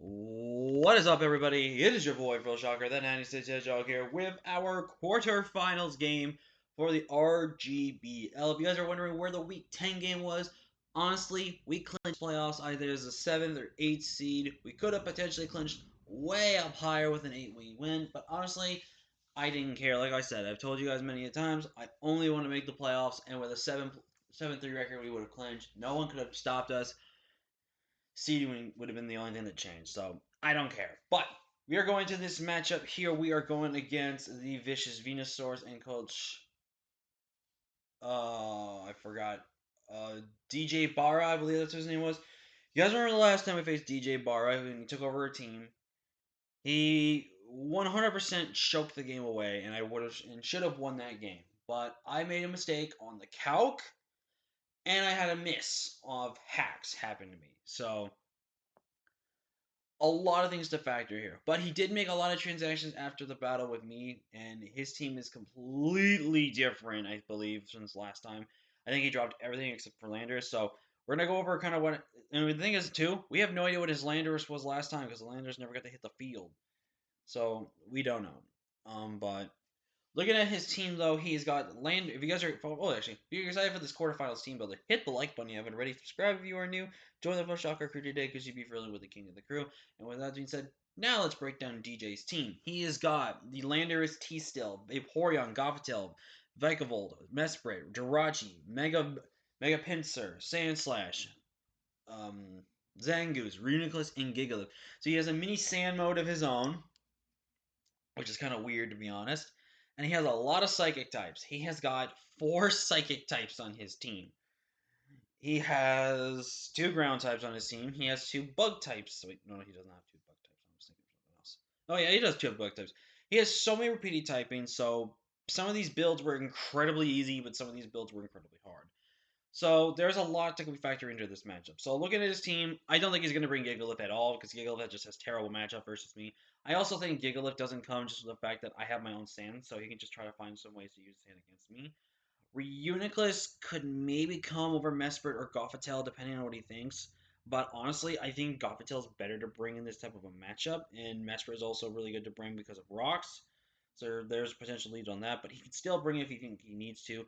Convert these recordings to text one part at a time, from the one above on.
What is up, everybody? It is your boy, Phil Shocker, the 96 Hedgehog here with our quarterfinals game for the RGBL. If you guys are wondering where the Week 10 game was, honestly, we clinched playoffs either as a 7th or 8th seed. We could have potentially clinched way up higher with an 8-win win, but honestly, I didn't care. Like I said, I've told you guys many times, I only want to make the playoffs, and with a 7-3 record, we would have clinched. No one could have stopped us. Seeding would have been the only thing that changed. So I don't care. But we are going to this matchup here. We are going against the Vicious Venusaurs and Coach. I forgot. DJ Barra, I believe that's what his name was. You guys remember the last time we faced DJ Barra when he took over a team? He 100% choked the game away, and I would have and should have won that game. But I made a mistake on the calc, and I had a miss of hacks happen to me. So a lot of things to factor here. But he did make a lot of transactions after the battle with me, and his team is completely different, I believe, since last time. I think he dropped everything except for Landers. So we're gonna go over kind of what. And the thing is, too, we have no idea what his Landers was last time because the Landers never got to hit the field, so we don't know. But looking at his team, though, he's got Land. If you guys are, actually, if you're excited for this quarterfinals team builder, hit the like button if you haven't already. Subscribe if you are new. Join the Fun Shocker crew today because you'd be familiar with the king of the crew. And with that being said, now let's break down DJ's team. He has got the Landers, T-Still, Vaporeon, Gothitelle, Vikavolt, Mesprit, Jirachi, Mega Pinsir, Sandslash, um, Zangoose, Reuniclus, and Gigalith. So he has a mini sand mode of his own, which is kind of weird to be honest. And he has a lot of psychic types. He has got 4 psychic types on his team. He has 2 ground types on his team. He has 2 bug types. Wait, no, he doesn't have 2 bug types. I was thinking of something else. Oh yeah, he does 2 bug types. He has so many repeated typing. So some of these builds were incredibly easy, but some of these builds were incredibly hard. So there's a lot to factor into this matchup. So looking at his team, I don't think he's going to bring Gigalith at all because Gigalith just has terrible matchup versus me. I also think Gigalith doesn't come just with the fact that I have my own sand, so he can just try to find some ways to use sand against me. Reuniclus could maybe come over Mesprit or Gothitelle depending on what he thinks. But honestly, I think Gothitelle is better to bring in this type of a matchup, and Mesprit is also really good to bring because of rocks. So there's potential leads on that, but he can still bring it if he think he needs to.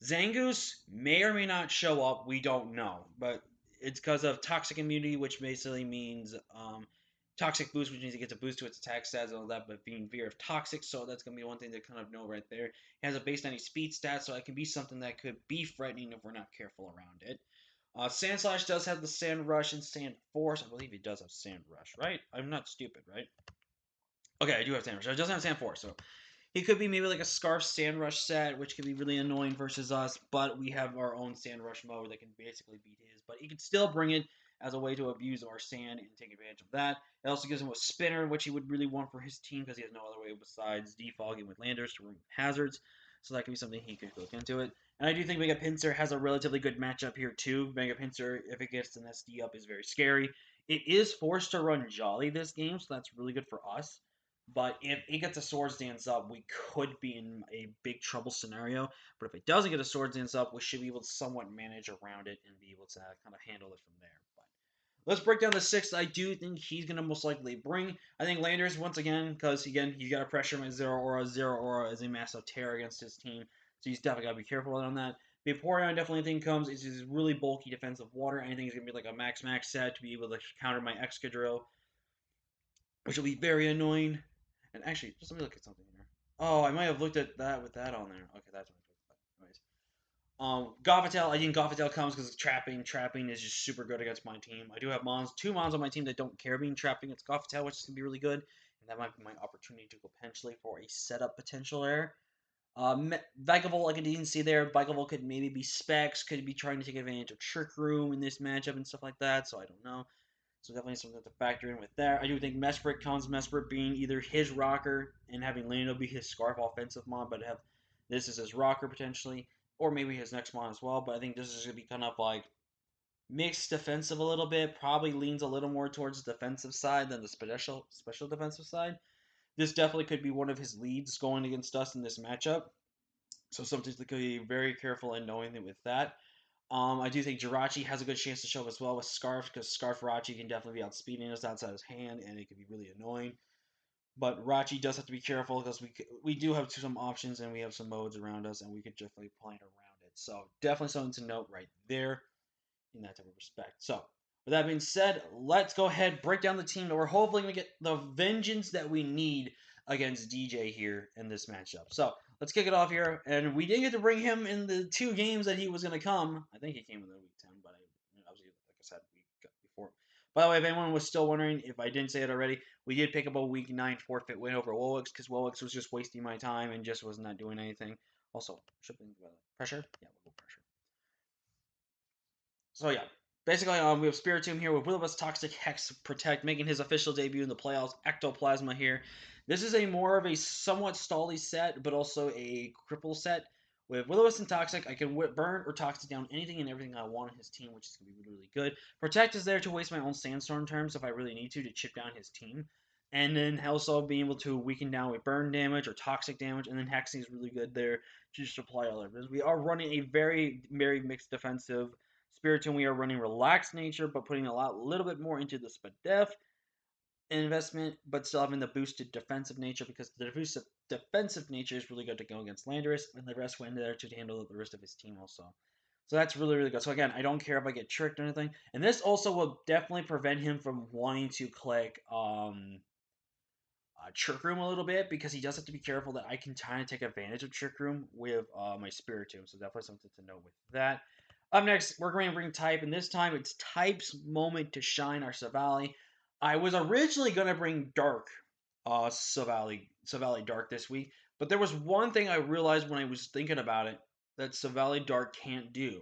Zangoose may or may not show up. We don't know, but it's because of toxic immunity, which basically means toxic boost, which means it gets a boost to its attack stats and all that, but being fear of toxic, so that's going to be one thing to kind of know right there. It has a base 90 speed stat, so it can be something that could be threatening if we're not careful around it. Sand Slash does have the Sand Rush and Sand Force. I believe he does have Sand Rush, right? I'm not stupid, right? Okay, I do have Sand Rush. It doesn't have Sand Force, so he could be maybe like a Scarf Sand Rush set, which could be really annoying versus us, but we have our own Sand Rush mode that can basically beat his. But he could still bring it as a way to abuse our sand and take advantage of that. It also gives him a Spinner, which he would really want for his team because he has no other way besides defogging with Landers to remove hazards. So that could be something he could look into it. And I do think Mega Pinsir has a relatively good matchup here too. Mega Pinsir, if it gets an SD up, is very scary. It is forced to run Jolly this game, so that's really good for us. But if it gets a Swords Dance up, we could be in a big trouble scenario. But if it doesn't get a Swords Dance up, we should be able to somewhat manage around it and be able to kind of handle it from there. But let's break down the 6th. I do think he's going to most likely bring. I think Landers, once again, because, again, he's got to pressure him at Zero Aura. Zero Aura is a massive terror against his team. So he's definitely got to be careful on that. Vaporeon, I definitely think comes. Is his really bulky defensive water. I think he's going to be like a max set to be able to counter my Excadrill, which will be very annoying. And actually, just let me look at something here. Oh, I might have looked at that with that on there. Okay, that's what I talked about. Anyways, Gothitelle, I think Gothitelle comes because trapping. Trapping is just super good against my team. I do have two Mons on my team that don't care being trapping against Gothitelle, which is going to be really good. And that might be my opportunity to potentially for a setup potential there. Vikavolt, I can even see there. Vikavolt could maybe be Specs, could be trying to take advantage of Trick Room in this matchup and stuff like that, so I don't know. So definitely something to factor in with there. I do think Mesprit comes, Mesprit being either his rocker and having Lando be his Scarf offensive mod, but have this as his rocker potentially, or maybe his next mod as well. But I think this is going to be kind of like mixed defensive a little bit. Probably leans a little more towards the defensive side than the special defensive side. This definitely could be one of his leads going against us in this matchup. So something to be very careful in knowing that with that. I do think Jirachi has a good chance to show up as well with Scarf, because Scarf Rachi can definitely be outspeeding us outside his hand, and it can be really annoying. But Rachi does have to be careful because we do have some options and we have some modes around us, and we could definitely plan around it. So definitely something to note right there in that type of respect. So with that being said, let's go ahead break down the team that we're hopefully going to get the vengeance that we need against DJ here in this matchup. So let's kick it off here, and we didn't get to bring him in the 2 games that he was going to come. I think he came in the week 10, but obviously, like I said, we got before. By the way, if anyone was still wondering, if I didn't say it already, we did pick up a week 9 forfeit win over Wolwix because Wolwix was just wasting my time and just was not doing anything. Also, shipping pressure, yeah, we'll go pressure. So yeah, basically, we have Spiritomb here with Will-O-Wisp, Toxic, Hex, Protect, making his official debut in the playoffs. Ectoplasma here. This is a more of a somewhat stally set, but also a cripple set. With Will-O-Wisp and Toxic, I can burn or Toxic down anything and everything I want on his team, which is going to be really good. Protect is there to waste my own Sandstorm turns if I really need to chip down his team. And then also being able to weaken down with burn damage or toxic damage, and then hexing is really good there to just apply all of this. We are running a very, very mixed defensive Spiritomb, we are running relaxed nature, but putting a little bit more into the Spadef investment, but still having the boosted defensive nature because the boosted defensive nature is really good to go against Landorus, and the rest went there to handle the rest of his team also. So that's really, really good. So again, I don't care if I get tricked or anything. And this also will definitely prevent him from wanting to click Trick Room a little bit, because he does have to be careful that I can kind of take advantage of Trick Room with my Spiritomb. So definitely something to know with that. Up next, we're going to bring Type, and this time it's Type's moment to shine our Savali. I was originally going to bring Dark, Savali Dark this week, but there was one thing I realized when I was thinking about it that Savali Dark can't do.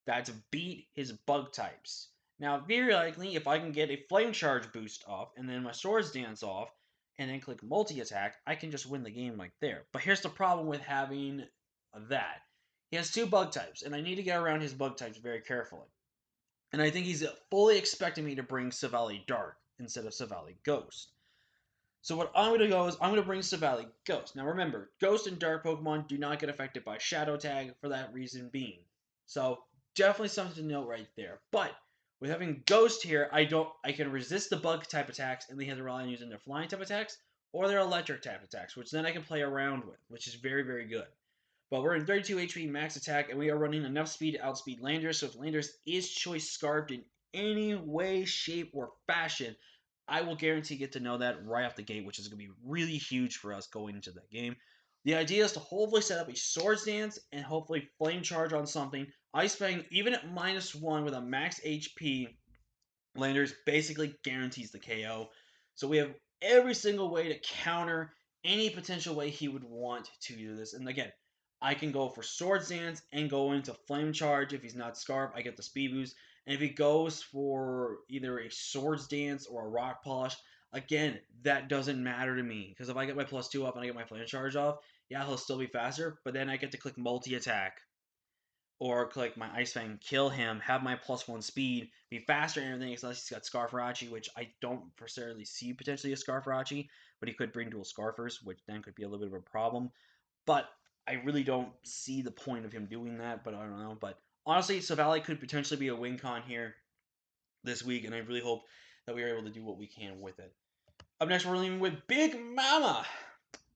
That's beat his bug types. Now, very likely, if I can get a Flame Charge boost off, and then my Swords Dance off, and then click multi-attack, I can just win the game like there. But here's the problem with having that. He has 2 bug types, and I need to get around his bug types very carefully. And I think he's fully expecting me to bring Savali Dark instead of Savali Ghost. So what I'm going to go is I'm going to bring Savali Ghost. Now remember, Ghost and Dark Pokemon do not get affected by Shadow Tag for that reason being. So definitely something to note right there. But with having Ghost here, I can resist the bug type attacks, and they have to rely on using their flying type attacks or their electric type attacks, which then I can play around with, which is very, very good. But we're in 32 HP max attack, and we are running enough speed to outspeed Landorus. So if Landorus is choice scarfed in any way, shape, or fashion, I will guarantee get to know that right off the gate, which is going to be really huge for us going into that game. The idea is to hopefully set up a Swords Dance and hopefully Flame Charge on something. Ice Fang, even at -1 with a max HP, Landers basically guarantees the KO. So we have every single way to counter any potential way he would want to do this. And again, I can go for Swords Dance and go into Flame Charge. If he's not Scarf, I get the speed boost. And if he goes for either a Swords Dance or a Rock Polish, again, that doesn't matter to me. Because if I get my +2 off and I get my Flame Charge off, yeah, he'll still be faster. But then I get to click multi-attack or click my Ice Fang, kill him, have my +1 speed, be faster and everything, unless he's got Scarfarachi, which I don't necessarily see potentially a Scarfarachi, but he could bring dual Scarfers, which then could be a little bit of a problem. But I really don't see the point of him doing that, but I don't know. But honestly, Savali could potentially be a win con here this week, and I really hope that we are able to do what we can with it. Up next, we're leaving with Big Mama,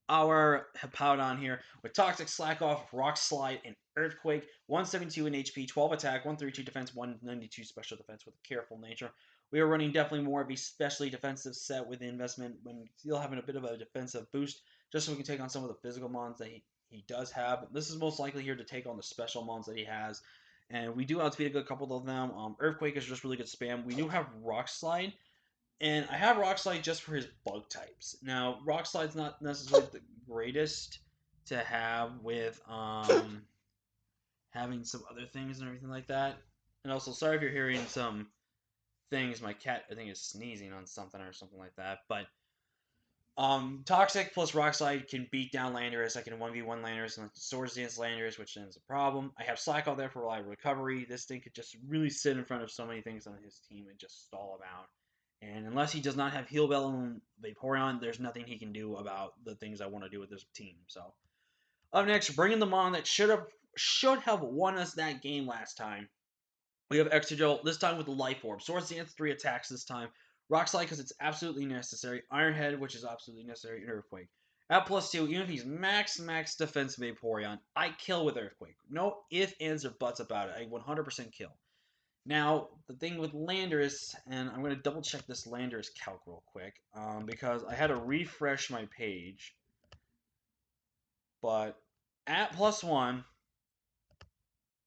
our Hippowdon here, with Toxic, Slack Off, Rock Slide, and Earthquake. 172 in HP, 12 attack, 132 defense, 192 special defense with a careful nature. We are running definitely more of a specially defensive set with the investment when still having a bit of a defensive boost, just so we can take on some of the physical mons that he does have. This is most likely here to take on the special mons that he has. And we do outspeed a good couple of them. Earthquake is just really good spam. We do have Rock Slide, and I have Rock Slide just for his bug types. Now, Rock Slide's not necessarily the greatest to have with having some other things and everything like that. And also, sorry if you're hearing some things. My cat, I think, is sneezing on something or something like that. But Toxic plus Rock Slide can beat down Landorus. I can 1v1 Landorus and Swords Dance Landorus, which then is a problem. I have Slack out there for reliable recovery. This thing could just really sit in front of so many things on his team and just stall him out. And unless he does not have Heal Bell and Vaporeon, there's nothing he can do about the things I want to do with this team. So, up next, bringing them on that should have won us that game last time. We have Extra Jolt, this time with the Life Orb. Swords Dance, 3 attacks this time. Rock Slide, because it's absolutely necessary. Iron Head, which is absolutely necessary. And Earthquake. At +2, even if he's max defense Vaporeon, I kill with Earthquake. No ifs, ands, or buts about it. I 100% kill. Now, the thing with Landorus, and I'm going to double check this Landorus calc real quick, because I had to refresh my page. But at +1,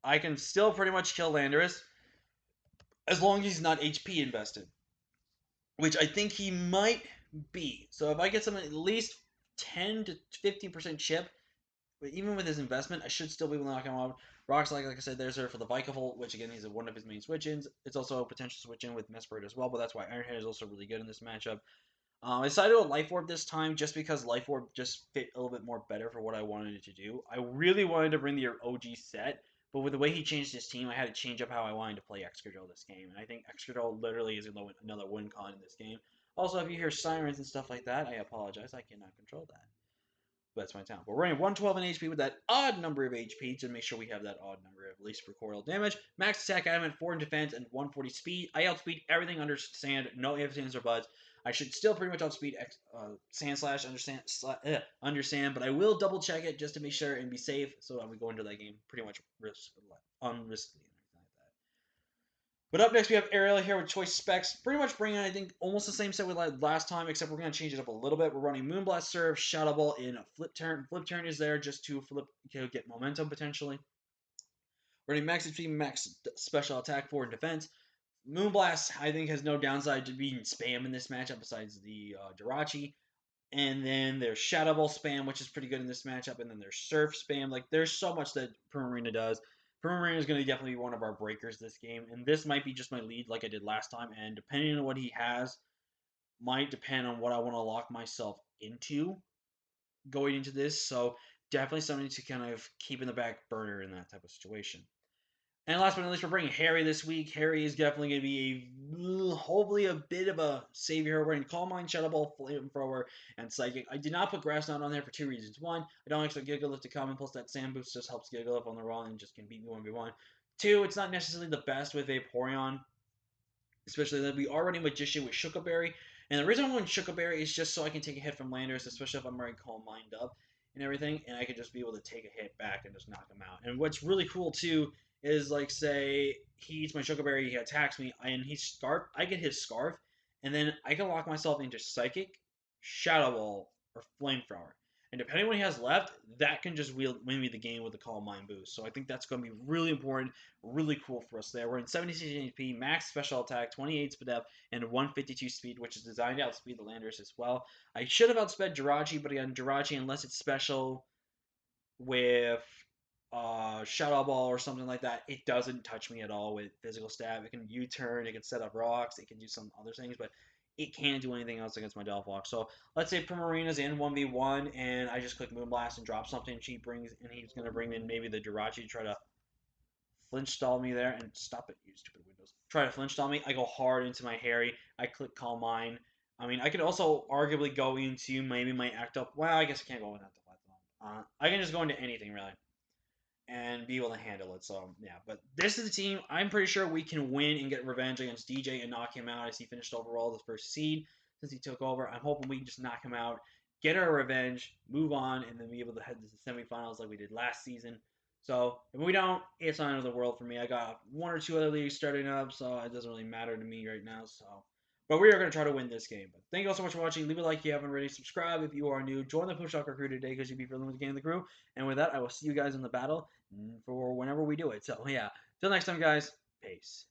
I can still pretty much kill Landorus as long as he's not HP invested, which I think he might be. So if I get something at least 10 to 15% chip, but even with his investment, I should still be able to knock him out. Rock's like I said, there's there for the Vikavolt, which again is one of his main switch-ins. It's also a potential switch-in with Mesprit as well, but that's why Ironhead is also really good in this matchup. I decided to go Life Orb this time just because Life Orb just fit a little bit more better for what I wanted it to do. I really wanted to bring the OG set, but with the way he changed his team, I had to change up how I wanted to play Excadrill this game. And I think Excadrill literally is another win con in this game. Also, if you hear sirens and stuff like that, I apologize. I cannot control that. That's my town. But we're running 112 in HP with that odd number of HP to make sure we have that odd number of at least recoil damage. Max attack, I'm at 4 in defense and 140 speed. I outspeed everything under sand, no ifs, ands, or buts. I should still pretty much outspeed Sand Slash under sand, but I will double check it just to make sure and be safe so we go into that game pretty much unriskily. But up next, we have Ariel here with Choice Specs. Pretty much bringing, I think, almost the same set we had last time, except we're going to change it up a little bit. We're running Moonblast Serve, Shadow Ball in a Flip Turn. Flip Turn is there just to get momentum, potentially. Running Max HP, Max Special Attack, 4 in defense. Moonblast, I think, has no downside to being spam in this matchup besides the Jirachi. And then there's Shadow Ball spam, which is pretty good in this matchup. And then there's Surf spam. Like, there's so much that Primarina does. Primarina is going to definitely be one of our breakers this game. And this might be just my lead like I did last time. And depending on what he has, might depend on what I want to lock myself into going into this. So definitely something to kind of keep in the back burner in that type of situation. And last but not least, we're bringing Harry this week. Harry is definitely going to be hopefully a bit of a savior. We're going to Calm Mind, Shadow Ball, Flamethrower, and Psychic. I did not put Grass Knot on there for 2 reasons. One, I don't expect Gigalith to come, and plus that Sand Boost just helps Gigalith on the run and just can beat me 1v1. Two, it's not necessarily the best with Vaporeon, especially that we are running Magician with Shukaberry. And the reason I'm going Shukaberry is just so I can take a hit from Landers, especially if I'm already Calm Mind up and everything, and I can just be able to take a hit back and just knock him out. And what's really cool too is like say he eats my Shukaberry, he attacks me, and he's Scarf. I get his Scarf, and then I can lock myself into Psychic, Shadow Ball, or Flamethrower. And depending on what he has left, that can just win me the game with the Calm Mind boost. So I think that's going to be really important, really cool for us there. We're in 76 HP, max special attack, 28 speed up, and 152 speed, which is designed to outspeed the Landers as well. I should have outsped Jirachi, but again, Jirachi, unless it's special with Shadow Ball or something like that, it doesn't touch me at all with physical stab. It can U-turn, it can set up rocks, it can do some other things, but it can't do anything else against my Delphox. So let's say Primarina's in 1v1 and I just click Moonblast and drop something and he's gonna bring in maybe the Jirachi to try to flinch stall me there and stop it, you stupid windows. Try to flinch stall me. I go hard into my Harry. I click Calm Mind. I mean, I could also arguably go into maybe my Act Up. Well, I guess I can't go into Act Up. I can just go into anything really and be able to handle it. So yeah, but this is the team. I'm pretty sure we can win and get revenge against DJ and knock him out as he finished overall the first seed since he took over. I'm hoping we can just knock him out, get our revenge, move on, and then be able to head to the semifinals like we did last season. So if we don't, it's not the end of the world for me. I got 1 or 2 other leagues starting up, so it doesn't really matter to me right now. So, but we are going to try to win this game. But thank you all so much for watching. Leave a like if you haven't already. Subscribe if you are new. Join the Push Talker crew today because you'll be feeling with the game of the crew. And with that, I will see you guys in the battle for whenever we do it. So yeah, till next time, guys. Peace.